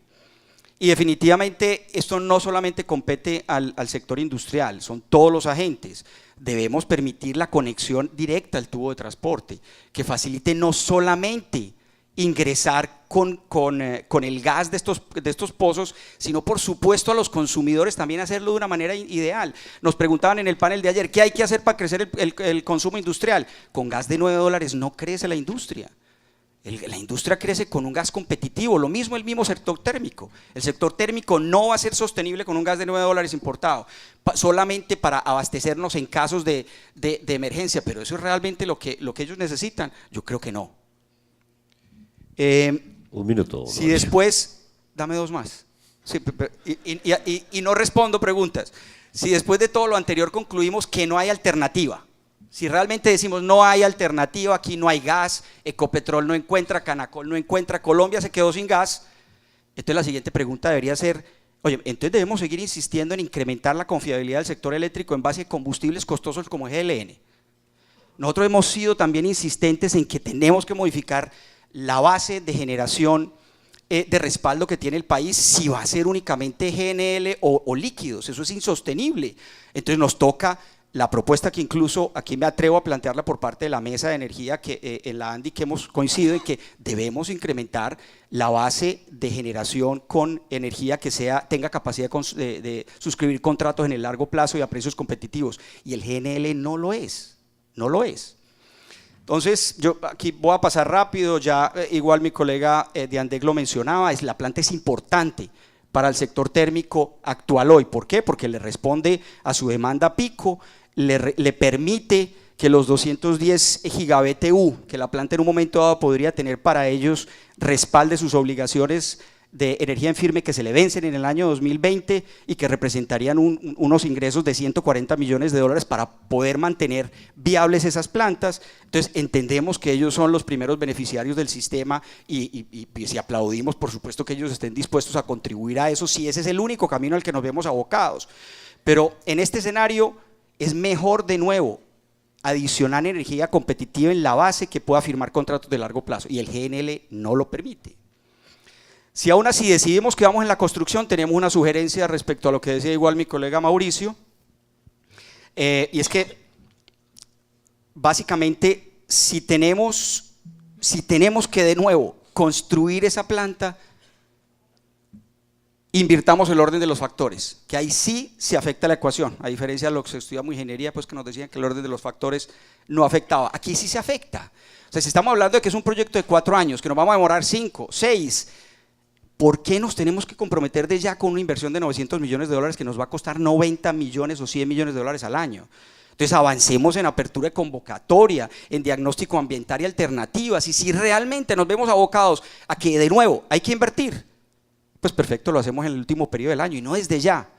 Y definitivamente esto no solamente compete al sector industrial, son todos los agentes. Debemos permitir la conexión directa al tubo de transporte, que facilite no solamente ingresar con el gas de estos pozos, sino por supuesto a los consumidores también hacerlo de una manera ideal. Nos preguntaban en el panel de ayer, ¿qué hay que hacer para crecer el consumo industrial? Con gas de 9 dólares no crece la industria. La industria crece con un gas competitivo, lo mismo el mismo sector térmico. El sector térmico no va a ser sostenible con un gas de 9 dólares importado, solamente para abastecernos en casos de emergencia, pero eso es realmente lo que ellos necesitan. Yo creo que no. Un minuto. Si después, dame 2 más, sí, y no respondo preguntas. Si después de todo lo anterior concluimos que no hay alternativa, si realmente decimos no hay alternativa, aquí no hay gas, Ecopetrol no encuentra, Canacol no encuentra, Colombia se quedó sin gas, entonces la siguiente pregunta debería ser, oye, entonces debemos seguir insistiendo en incrementar la confiabilidad del sector eléctrico en base a combustibles costosos como GLN. Nosotros hemos sido también insistentes en que tenemos que modificar la base de generación de respaldo que tiene el país, si va a ser únicamente GNL o líquidos. Eso es insostenible. Entonces nos toca la propuesta, que incluso aquí me atrevo a plantearla por parte de la mesa de energía, que en la ANDI que hemos coincidido, en que debemos incrementar la base de generación con energía que tenga capacidad de suscribir contratos en el largo plazo y a precios competitivos, y el GNL no lo es, no lo es. Entonces, yo aquí voy a pasar rápido, ya igual mi colega de Andec lo mencionaba, la planta es importante para el sector térmico actual hoy. ¿Por qué? Porque le responde a su demanda pico, le permite que los 210 GBTU que la planta en un momento dado podría tener para ellos respalde sus obligaciones de energía en firme que se le vencen en el año 2020 y que representarían unos ingresos de 140 millones de dólares para poder mantener viables esas plantas. Entonces entendemos que ellos son los primeros beneficiarios del sistema y si aplaudimos, por supuesto, que ellos estén dispuestos a contribuir a eso, si ese es el único camino al que nos vemos abocados. Pero en este escenario es mejor, de nuevo, adicionar energía competitiva en la base que pueda firmar contratos de largo plazo, y el GNL no lo permite. Si aún así decidimos que vamos en la construcción, tenemos una sugerencia respecto a lo que decía igual mi colega Mauricio, y es que básicamente si tenemos que de nuevo construir esa planta, invirtamos el orden de los factores, que ahí sí se afecta la ecuación, a diferencia de lo que se estudia en ingeniería, pues que nos decían que el orden de los factores no afectaba. Aquí sí se afecta. O sea, si estamos hablando de que es un proyecto de 4 años, que nos vamos a demorar 5, 6, ¿por qué nos tenemos que comprometer de ya con una inversión de 900 millones de dólares que nos va a costar 90 millones o 100 millones de dólares al año? Entonces avancemos en apertura de convocatoria, en diagnóstico ambiental y alternativas, y si realmente nos vemos abocados a que de nuevo hay que invertir, pues perfecto, lo hacemos en el último periodo del año y no desde ya.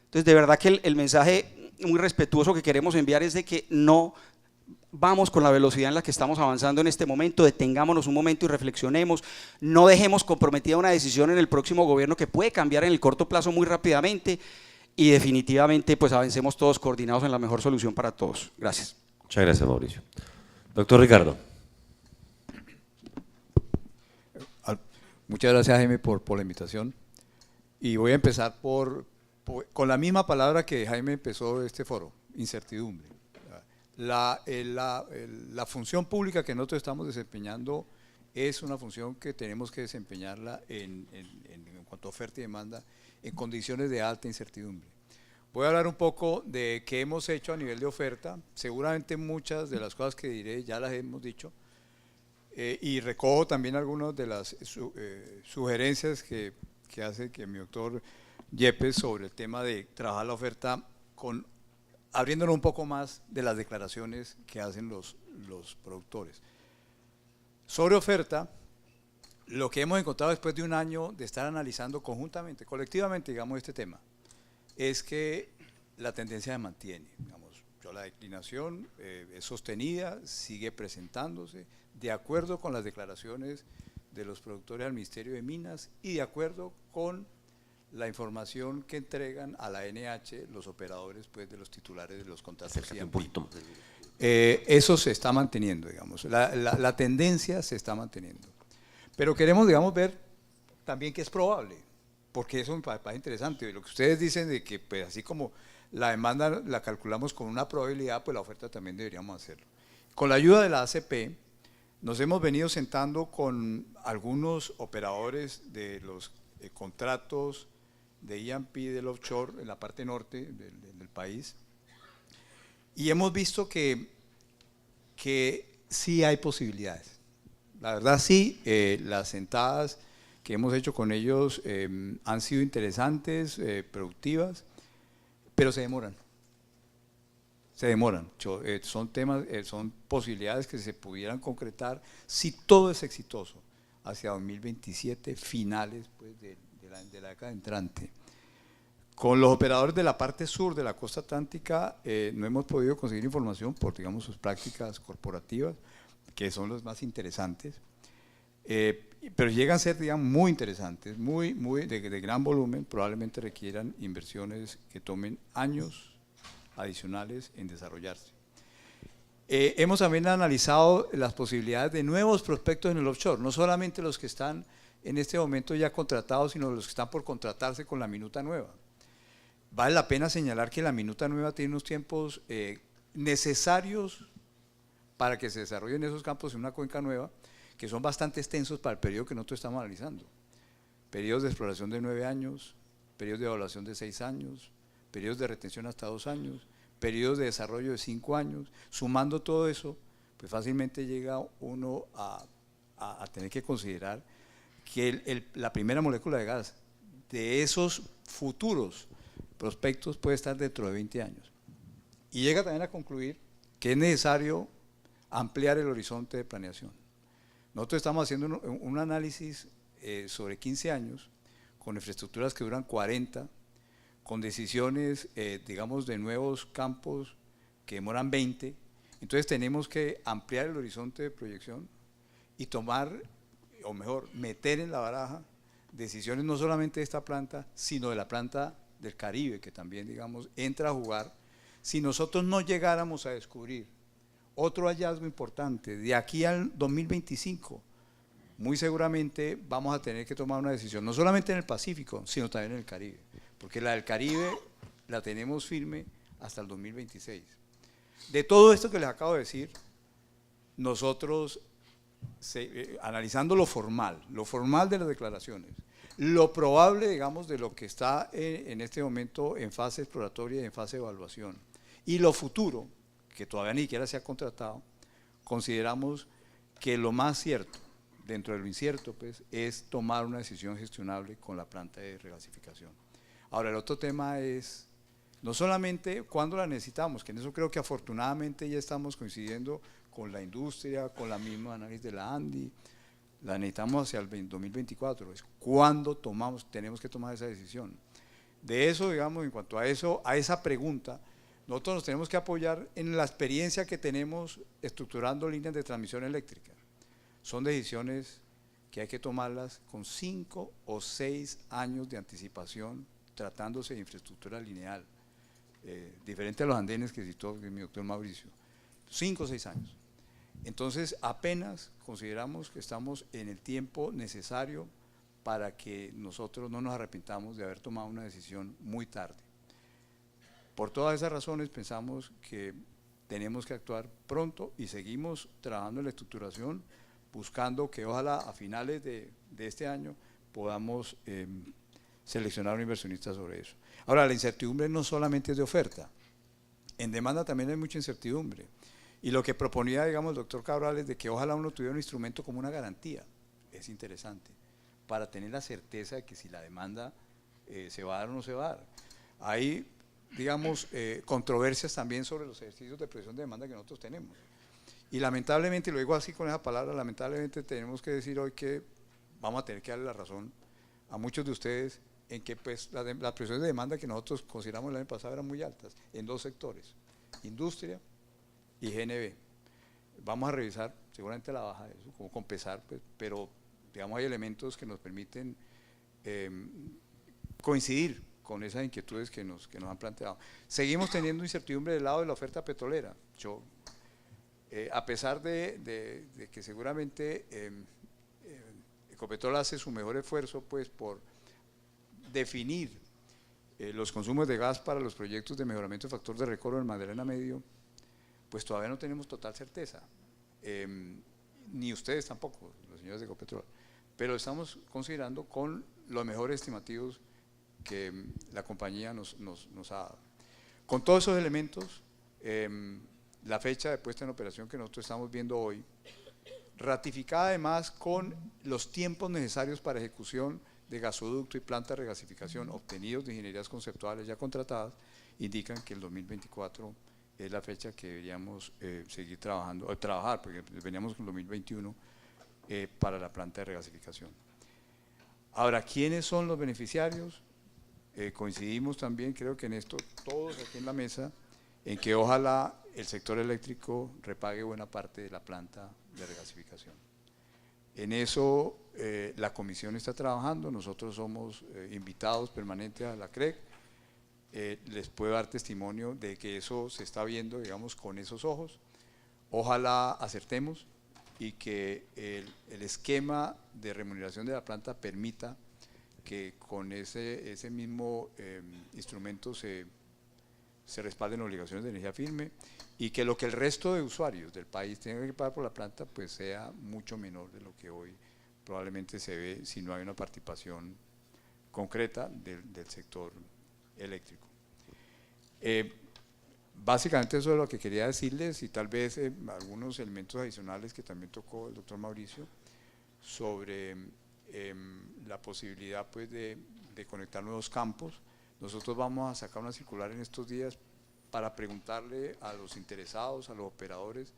Entonces de verdad que el mensaje muy respetuoso que queremos enviar es de que no vamos con la velocidad en la que estamos avanzando en este momento, detengámonos un momento y reflexionemos, no dejemos comprometida una decisión en el próximo gobierno que puede cambiar en el corto plazo muy rápidamente, y definitivamente pues avancemos todos coordinados en la mejor solución para todos. Gracias. Muchas gracias, Mauricio. Doctor Ricardo. Muchas gracias, Jaime, por la invitación. Y voy a empezar con la misma palabra que Jaime empezó este foro, incertidumbre. La función pública que nosotros estamos desempeñando es una función que tenemos que desempeñarla en cuanto a oferta y demanda en condiciones de alta incertidumbre. Voy a hablar un poco de qué hemos hecho a nivel de oferta. Seguramente muchas de las cosas que diré ya las hemos dicho, y recojo también algunas de las sugerencias que hace que mi doctor Yepes sobre el tema de trabajar la oferta abriéndonos un poco más de las declaraciones que hacen los productores. Sobre oferta, lo que hemos encontrado después de un año de estar analizando conjuntamente, colectivamente, digamos, este tema, es que la tendencia se mantiene. Digamos, la declinación es sostenida, sigue presentándose, de acuerdo con las declaraciones de los productores al Ministerio de Minas y de acuerdo con la información que entregan a la NH los operadores, pues, de los titulares de los contratos. Eso se está manteniendo, digamos, la tendencia se está manteniendo. Pero queremos, digamos, ver también que es probable, porque eso me parece interesante. Lo que ustedes dicen de que, pues, así como la demanda la calculamos con una probabilidad, pues la oferta también deberíamos hacerlo. Con la ayuda de la ACP, nos hemos venido sentando con algunos operadores de los contratos de E&P del offshore en la parte norte del país, y hemos visto que sí hay posibilidades. La verdad sí, las sentadas que hemos hecho con ellos han sido interesantes, productivas, pero se demoran. Son temas, son posibilidades que se pudieran concretar si todo es exitoso hacia 2027, finales, pues, de la década entrante. Con los operadores de la parte sur de la costa atlántica no hemos podido conseguir información por, digamos, sus prácticas corporativas, que son los más interesantes, pero llegan a ser, digamos, muy interesantes, de gran volumen, probablemente requieran inversiones que tomen años adicionales en desarrollarse. Hemos también analizado las posibilidades de nuevos prospectos en el offshore, no solamente los que están en este momento ya contratados, sino los que están por contratarse con la minuta nueva. Vale la pena señalar que la minuta nueva tiene unos tiempos necesarios para que se desarrollen esos campos en una cuenca nueva, que son bastante extensos para el periodo que nosotros estamos analizando. Periodos de exploración de 9 años, periodos de evaluación de 6 años, periodos de retención hasta 2 años, periodos de desarrollo de 5 años. Sumando todo eso, pues fácilmente llega uno a tener que considerar que la primera molécula de gas de esos futuros prospectos puede estar dentro de 20 años. Y llega también a concluir que es necesario ampliar el horizonte de planeación. Nosotros estamos haciendo un análisis sobre 15 años, con infraestructuras que duran 40, con decisiones, digamos, de nuevos campos que demoran 20. Entonces tenemos que ampliar el horizonte de proyección y tomar, o mejor, meter en la baraja decisiones no solamente de esta planta, sino de la planta del Caribe, que también, digamos, entra a jugar. Si nosotros no llegáramos a descubrir otro hallazgo importante de aquí al 2025, muy seguramente vamos a tener que tomar una decisión, no solamente en el Pacífico, sino también en el Caribe, porque la del Caribe la tenemos firme hasta el 2026. De todo esto que les acabo de decir, nosotros analizando lo formal de las declaraciones, lo probable, digamos, de lo que está en este momento en fase exploratoria y en fase de evaluación, y lo futuro, que todavía ni siquiera se ha contratado, consideramos que lo más cierto, dentro de lo incierto, pues, es tomar una decisión gestionable con la planta de regasificación. Ahora, el otro tema es no solamente cuándo la necesitamos, que en eso creo que afortunadamente ya estamos coincidiendo con la industria, con la misma análisis de la ANDI, la necesitamos hacia el 2024, es cuándo tenemos que tomar esa decisión. De eso, digamos, en cuanto a eso, a esa pregunta, nosotros nos tenemos que apoyar en la experiencia que tenemos estructurando líneas de transmisión eléctrica. Son decisiones que hay que tomarlas con 5 o 6 años de anticipación, tratándose de infraestructura lineal, diferente a los andenes que citó mi doctor Mauricio, 5 o 6 años. Entonces, apenas consideramos que estamos en el tiempo necesario para que nosotros no nos arrepintamos de haber tomado una decisión muy tarde. Por todas esas razones pensamos que tenemos que actuar pronto y seguimos trabajando en la estructuración, buscando que ojalá a finales de este año podamos seleccionar a un inversionista sobre eso. Ahora, la incertidumbre no solamente es de oferta, en demanda también hay mucha incertidumbre. Y lo que proponía, digamos, el doctor Cabral es de que ojalá uno tuviera un instrumento como una garantía, es interesante, para tener la certeza de que si la demanda se va a dar o no se va a dar. Hay, digamos, controversias también sobre los ejercicios de previsión de demanda que nosotros tenemos. Y lamentablemente, y lo digo así con esa palabra, lamentablemente tenemos que decir hoy que vamos a tener que darle la razón a muchos de ustedes en que pues, las previsiones de demanda que nosotros consideramos el año pasado eran muy altas, en 2 sectores, industria y GNB. Vamos a revisar seguramente la baja de eso, como compensar, pues, pero digamos hay elementos que nos permiten coincidir con esas inquietudes que nos han planteado. Seguimos teniendo incertidumbre del lado de la oferta petrolera. A pesar de que seguramente Ecopetrol hace su mejor esfuerzo pues, por definir los consumos de gas para los proyectos de mejoramiento de factor de recorrido en Magdalena Medio, pues todavía no tenemos total certeza, ni ustedes tampoco, los señores de Ecopetrol, pero estamos considerando con los mejores estimativos que la compañía nos ha dado. Con todos esos elementos, la fecha de puesta en operación que nosotros estamos viendo hoy, ratificada además con los tiempos necesarios para ejecución de gasoducto y planta de regasificación obtenidos de ingenierías conceptuales ya contratadas, indican que el 2024 es la fecha que deberíamos seguir trabajando, porque veníamos con el 2021 para la planta de regasificación. Ahora, ¿quiénes son los beneficiarios? Coincidimos también, creo que en esto, todos aquí en la mesa, en que ojalá el sector eléctrico repague buena parte de la planta de regasificación. En eso la comisión está trabajando, nosotros somos invitados permanentes a la CREC, les puedo dar testimonio de que eso se está viendo, digamos, con esos ojos. Ojalá acertemos y que el esquema de remuneración de la planta permita que con ese mismo instrumento se respalden obligaciones de energía firme y que lo que el resto de usuarios del país tengan que pagar por la planta pues sea mucho menor de lo que hoy probablemente se ve si no hay una participación concreta del sector eléctrico. Básicamente eso es lo que quería decirles y tal vez algunos elementos adicionales que también tocó el doctor Mauricio sobre la posibilidad pues, de conectar nuevos campos. Nosotros vamos a sacar una circular en estos días para preguntarle a los interesados, a los operadores,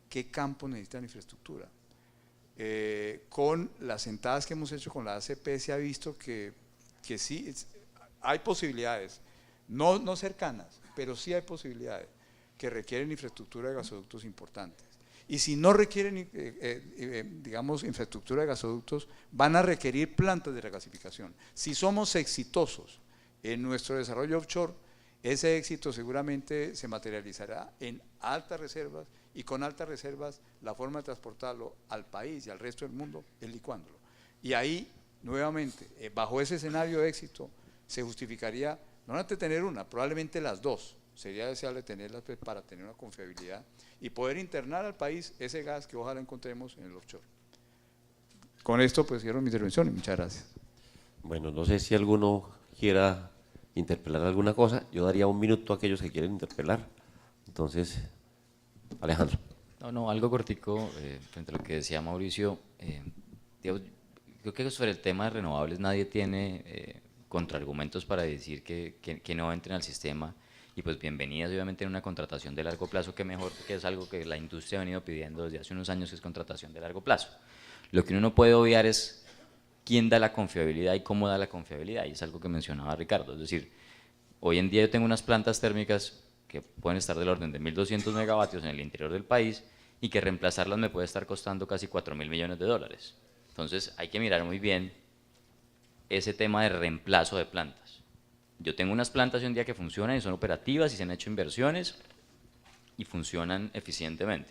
qué campos necesitan infraestructura. Con las sentadas que hemos hecho con la ACP se ha visto que sí, hay posibilidades, no cercanas, pero sí hay posibilidades que requieren infraestructura de gasoductos importantes. Y si no requieren, digamos, infraestructura de gasoductos, van a requerir plantas de regasificación. Si somos exitosos en nuestro desarrollo offshore, ese éxito seguramente se materializará en altas reservas y con altas reservas la forma de transportarlo al país y al resto del mundo es licuándolo. Y ahí, nuevamente, bajo ese escenario de éxito, se justificaría no solamente tener una, probablemente las dos, sería deseable tenerlas pues, para tener una confiabilidad y poder internar al país ese gas que ojalá encontremos en el offshore. Con esto pues cierro mi intervención y muchas gracias. Bueno, no sé si alguno quiera interpelar alguna cosa. Yo daría 1 minuto a aquellos que quieren interpelar. Entonces, Alejandro. No, algo cortico frente a lo que decía Mauricio. Digamos, creo que sobre el tema de renovables nadie tiene contraargumentos para decir que no entren al sistema, y pues bienvenidas obviamente en una contratación de largo plazo, que mejor, porque es algo que la industria ha venido pidiendo desde hace unos años, que es contratación de largo plazo. Lo que uno no puede obviar es quién da la confiabilidad y cómo da la confiabilidad, y es algo que mencionaba Ricardo. Es decir, hoy en día yo tengo unas plantas térmicas que pueden estar del orden de 1.200 megavatios en el interior del país, y que reemplazarlas me puede estar costando casi 4.000 millones de dólares. Entonces hay que mirar muy bien ese tema de reemplazo de plantas. Yo tengo unas plantas hoy en día que funcionan y son operativas y se han hecho inversiones y funcionan eficientemente.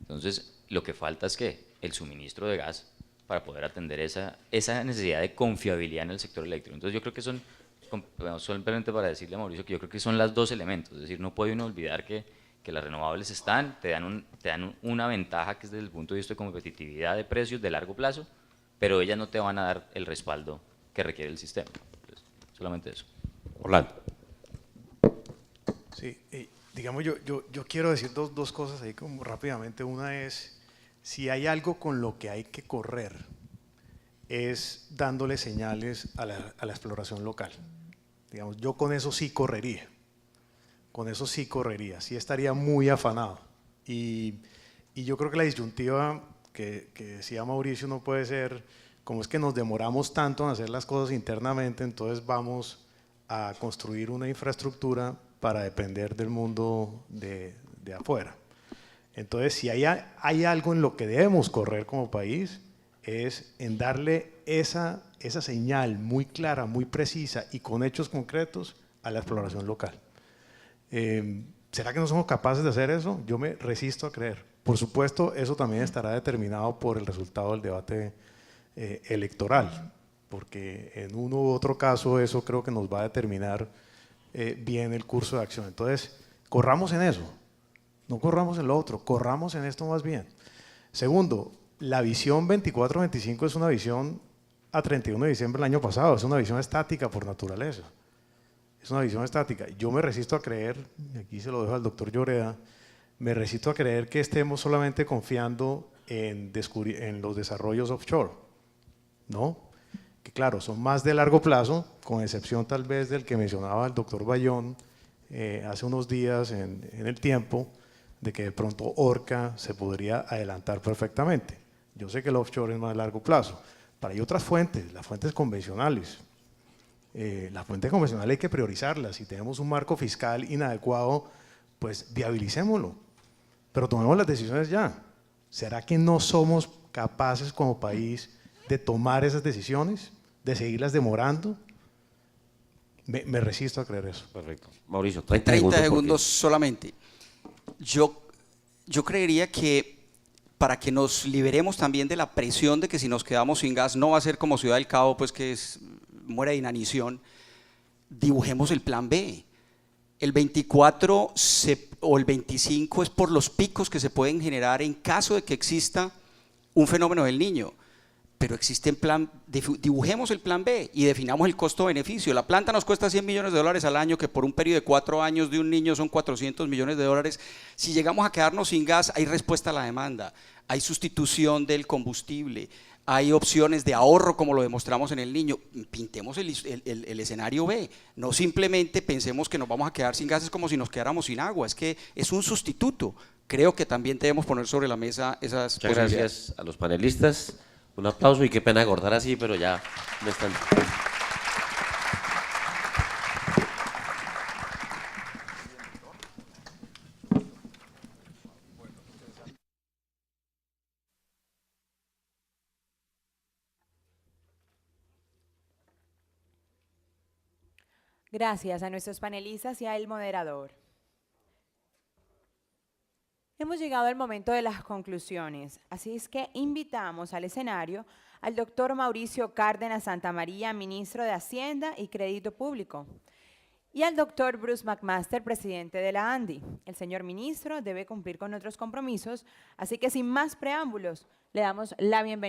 Entonces lo que falta es que el suministro de gas para poder atender esa necesidad de confiabilidad en el sector eléctrico. Entonces yo creo que son, solamente para decirle a Mauricio, que yo creo que son los dos elementos. Es decir, no puede uno olvidar que las renovables te dan una ventaja, que es desde el punto de vista de competitividad de precios de largo plazo, pero ellas no te van a dar el respaldo que requiere el sistema. Entonces, solamente eso. Orlando. Sí, digamos, yo quiero decir dos cosas ahí como rápidamente. Una es, si hay algo con lo que hay que correr, es dándole señales a la exploración local. Digamos, yo con eso sí correría. Con eso sí correría, sí estaría muy afanado. Y yo creo que la disyuntiva que decía Mauricio no puede ser, como es que nos demoramos tanto en hacer las cosas internamente, entonces vamos a construir una infraestructura para depender del mundo de afuera. Entonces, si hay algo en lo que debemos correr como país, es en darle esa señal muy clara, muy precisa y con hechos concretos a la exploración local. ¿Será que no somos capaces de hacer eso? Yo me resisto a creer. Por supuesto, eso también estará determinado por el resultado del debate electoral, porque en uno u otro caso eso creo que nos va a determinar bien el curso de acción. Entonces, corramos en eso, no corramos en lo otro, corramos en esto más bien. Segundo, la visión 24-25 es una visión a 31 de diciembre del año pasado, es una visión estática por naturaleza. Es una visión estática. Yo me resisto a creer, y aquí se lo dejo al doctor Lloreda, me resisto a creer que estemos solamente confiando en los desarrollos offshore, ¿no? Que claro, son más de largo plazo, con excepción tal vez del que mencionaba el doctor Bayón hace unos días en el tiempo, de que de pronto Orca se podría adelantar perfectamente. Yo sé que el offshore es más de largo plazo, pero hay otras fuentes, las fuentes convencionales. Las fuentes convencionales hay que priorizarlas. Si tenemos un marco fiscal inadecuado, pues viabilicémoslo, pero tomemos las decisiones ya. ¿Será que no somos capaces como país de tomar esas decisiones, de seguirlas demorando? Me resisto a creer eso. Perfecto. Mauricio, 30 segundos solamente. Yo creería que para que nos liberemos también de la presión de que si nos quedamos sin gas no va a ser como Ciudad del Cabo, pues que muere de inanición, dibujemos el plan B. El 24 o el 25 es por los picos que se pueden generar en caso de que exista un fenómeno del Niño. Pero existe dibujemos el plan B y definamos el costo-beneficio. La planta nos cuesta 100 millones de dólares al año, que por un periodo de 4 años de un niño son 400 millones de dólares. Si llegamos a quedarnos sin gas, hay respuesta a la demanda, hay sustitución del combustible, hay opciones de ahorro como lo demostramos en el Niño. Pintemos el escenario B, no simplemente pensemos que nos vamos a quedar sin gases como si nos quedáramos sin agua, es que es un sustituto. Creo que también debemos poner sobre la mesa esas posibilidades. Gracias a los panelistas. Un aplauso y qué pena acordar así, pero ya me están... Gracias a nuestros panelistas y al moderador. Hemos llegado al momento de las conclusiones, así es que invitamos al escenario al doctor Mauricio Cárdenas Santamaría, ministro de Hacienda y Crédito Público, y al doctor Bruce McMaster, presidente de la ANDI. El señor ministro debe cumplir con otros compromisos, así que sin más preámbulos, le damos la bienvenida.